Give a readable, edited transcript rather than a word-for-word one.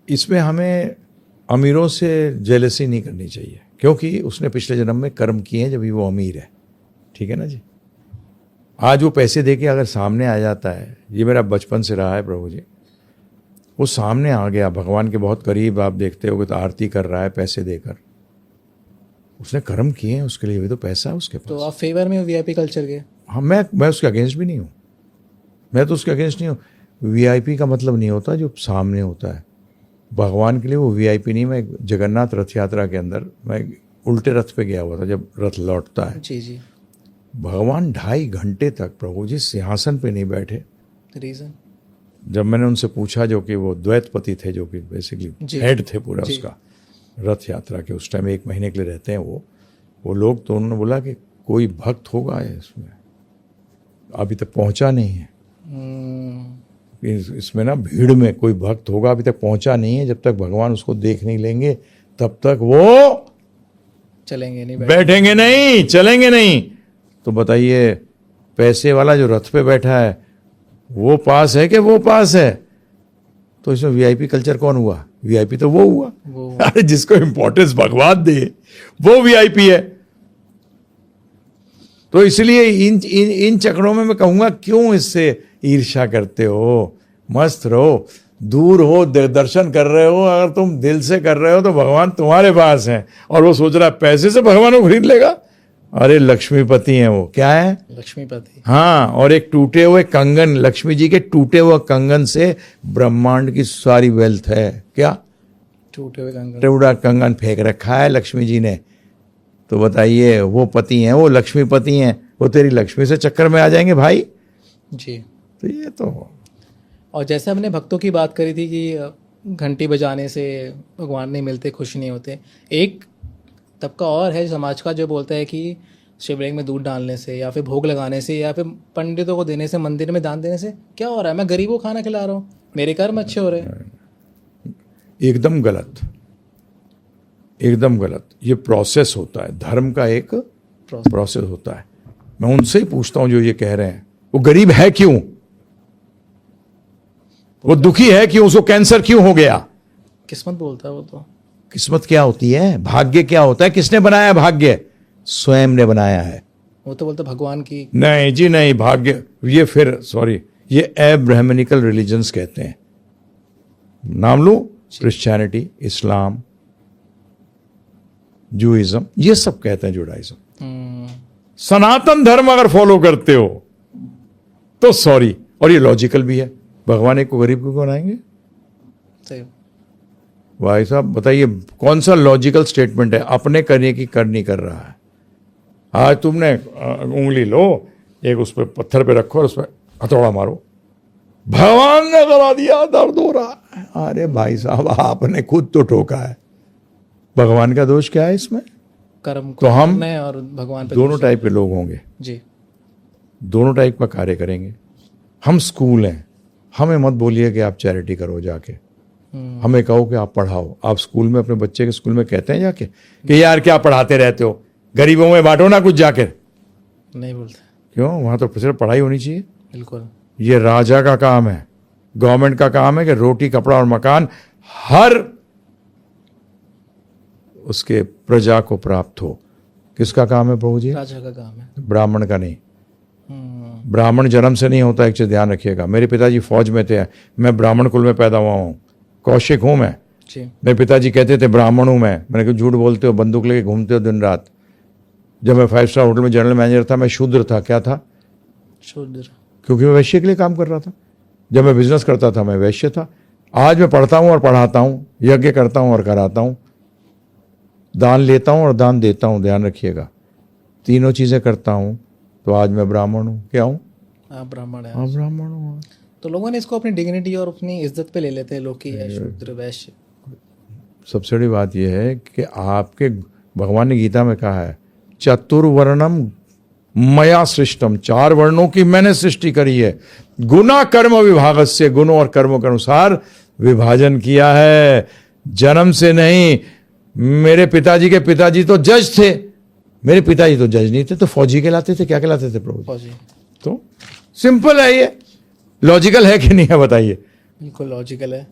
इसमें हमें अमीरों से जेलसी नहीं करनी चाहिए, क्योंकि उसने पिछले जन्म में कर्म किए हैं जब भी वो अमीर है। ठीक है ना जी। आज वो पैसे दे के अगर सामने आ जाता है, ये मेरा बचपन से रहा है प्रभु जी, वो सामने आ गया भगवान के बहुत करीब, आप देखते हो कि तो आरती कर रहा है पैसे देकर, उसने कर्म किए हैं उसके लिए, भी तो पैसा है उसके पास। तो आप फेवर में हो वीआईपी कल्चर के? हाँ, मैं उसके अगेंस्ट भी नहीं हूँ, मैं तो उसके अगेंस्ट नहीं हूँ। वीआईपी का मतलब नहीं होता जो सामने होता है, भगवान के लिए वो वीआईपी नहीं। मैं जगन्नाथ रथ यात्रा के अंदर मैं उल्टे रथ पे गया हुआ था, जब रथ लौटता है, जी जी, भगवान 2.5 घंटे तक प्रभु जी सिंहासन पे नहीं बैठे। रीजन? जब मैंने उनसे पूछा, जो कि वो द्वैतपति थे, जो कि बेसिकली हेड थे पूरा उसका रथ यात्रा के, उस टाइम 1 महीने के लिए रहते हैं वो लोग, तो उन्होंने बोला कि कोई भक्त होगा इसमें, अभी तक पहुंचा नहीं है। इसमें ना भीड़ में कोई भक्त होगा, अभी तक पहुंचा नहीं है, जब तक भगवान उसको देख नहीं लेंगे तब तक वो चलेंगे नहीं, बैठेंगे नहीं, चलेंगे नहीं। तो बताइए, पैसे वाला जो रथ पे बैठा है वो पास है कि वो पास है? तो इसमें वीआईपी कल्चर कौन हुआ? वीआईपी तो वो हुआ अरे जिसको इंपॉर्टेंस भगवान दे वो वीआईपी है। तो इसलिए इन चक्रों में मैं कहूंगा, क्यों इससे ईर्ष्या करते हो? मस्त रहो, दूर हो, दर्शन कर रहे हो, अगर तुम दिल से कर रहे हो तो भगवान तुम्हारे पास है। और वो सोच रहा है पैसे से भगवान को खरीद लेगा। अरे लक्ष्मीपति हैं वो, क्या है? लक्ष्मीपति। हाँ, और एक टूटे हुए कंगन, लक्ष्मी जी के टूटे हुए कंगन से ब्रह्मांड की सारी वेल्थ है। क्या? टूटे हुए कंगन, टूटा कंगन फेंक रखा है लक्ष्मी जी ने। तो बताइए, वो पति हैं, वो लक्ष्मीपति हैं, वो तेरी लक्ष्मी से चक्कर में आ जाएंगे भाई जी। तो ये तो। और जैसे हमने भक्तों की बात करी थी कि घंटी बजाने से भगवान नहीं मिलते, खुश नहीं होते, एक तबका और है समाज का जो बोलता है कि शिवलिंग में दूध डालने से या फिर भोग लगाने से या फिर पंडितों को देने से, मंदिर में दान देने से क्या हो रहा है? मैं गरीबों को खाना खिला रहा हूँ, मेरे कर्म अच्छे हो रहे हैं। एकदम गलत, एकदम गलत। ये प्रोसेस होता है, धर्म का एक प्रोसेस होता है। मैं उनसे ही पूछता हूँ जो ये कह रहे हैं, वो गरीब है क्यों? वो दुखी है क्यों? उसको कैंसर क्यों हो गया? किस्मत बोलता है वो तो। किस्मत क्या होती है? भाग्य क्या होता है? किसने बनाया भाग्य? स्वयं ने बनाया है। वो तो बोलते भगवान की। नहीं जी नहीं, भाग्य ये फिर सॉरी, ये एब्राह्मनिकल रिलीजन्स कहते हैं। नाम लो, क्रिश्चियनिटी, इस्लाम, जूइज्म, ये सब कहते हैं, जुडाइज्म। सनातन धर्म अगर फॉलो करते हो तो सॉरी, और ये लॉजिकल भी है, भगवान एक को गरीब को बनाएंगे? सही भाई साहब बताइए, कौन सा लॉजिकल स्टेटमेंट है? अपने करने की कर नहीं कर रहा है। आज तुमने उंगली लो, एक उस पर पत्थर पे रखो और उस पर हथौड़ा मारो, भगवान ने करा दिया, दर्द हो रहा है। अरे भाई साहब, आपने खुद तो ठोका है, भगवान का दोष क्या है इसमें? कर्म तो हम और भगवान पे दोनों टाइप के लोग होंगे जी, दोनों टाइप का कार्य करेंगे। हम स्कूल हैं, हमें मत बोलिए कि आप चैरिटी करो जाके, हमें कहो कि आप पढ़ाओ। आप स्कूल में अपने बच्चे के स्कूल में कहते हैं जाके कि यार क्या पढ़ाते रहते हो, गरीबों में बांटो ना कुछ जाकर? नहीं बोलते। क्यों? वहां तो सिर्फ पढ़ाई होनी चाहिए। बिल्कुल। ये राजा का काम है, गवर्नमेंट का काम है कि रोटी, कपड़ा और मकान हर उसके प्रजा को प्राप्त हो। किसका काम है प्रभु जी? राजा का काम है, ब्राह्मण का नहीं। ब्राह्मण जन्म से नहीं होता, एक चीज ध्यान रखिएगा। मेरे पिताजी फौज में थे, मैं ब्राह्मण कुल में पैदा हुआ हूँ, कौशिक हूं मैं जी। मेरे पिताजी कहते थे ब्राह्मण हूं मैं। मैंने कहा झूठ बोलते हो, बंदूक लेके घूमते हो दिन रात। जब मैं 5 स्टार होटल में जनरल मैनेजर था, मैं शूद्र था। क्या था? शूद्र। क्योंकि मैं वैश्य के लिए काम कर रहा था। जब मैं बिजनेस करता था, मैं वैश्य था। आज मैं पढ़ता हूं और पढ़ाता हूं, यज्ञ करता हूं और कराता हूं, दान लेता हूं और दान देता हूं। ध्यान रखिएगा, तीनों चीजें करता हूं, तो आज मैं ब्राह्मण हूं। क्या हूं? आप ब्राह्मण है। हाँ, ब्राह्मण हूं। तो लोगों ने इसको अपनी डिग्निटी और अपनी इज्जत पे ले लेते हैं लोग की है शूद्र वैश्य। सबसे बड़ी बात यह है कि आपके भगवान ने गीता में कहा है, चतुर्वर्णम मया सृष्टम, 4 वर्णों की मैंने सृष्टि करी है। गुना कर्म विभागस्य, गुणों और कर्मों के अनुसार विभाजन किया है, जन्म से नहीं। मेरे पिताजी के पिताजी तो जज थे, मेरे पिताजी तो जज नहीं थे, तो फौजी कहलाते थे। क्या कहलाते थे प्रभु? फौजी। तो सिंपल है, ये लॉजिकल है कि नहीं है बताइए? बिल्कुल लॉजिकल है।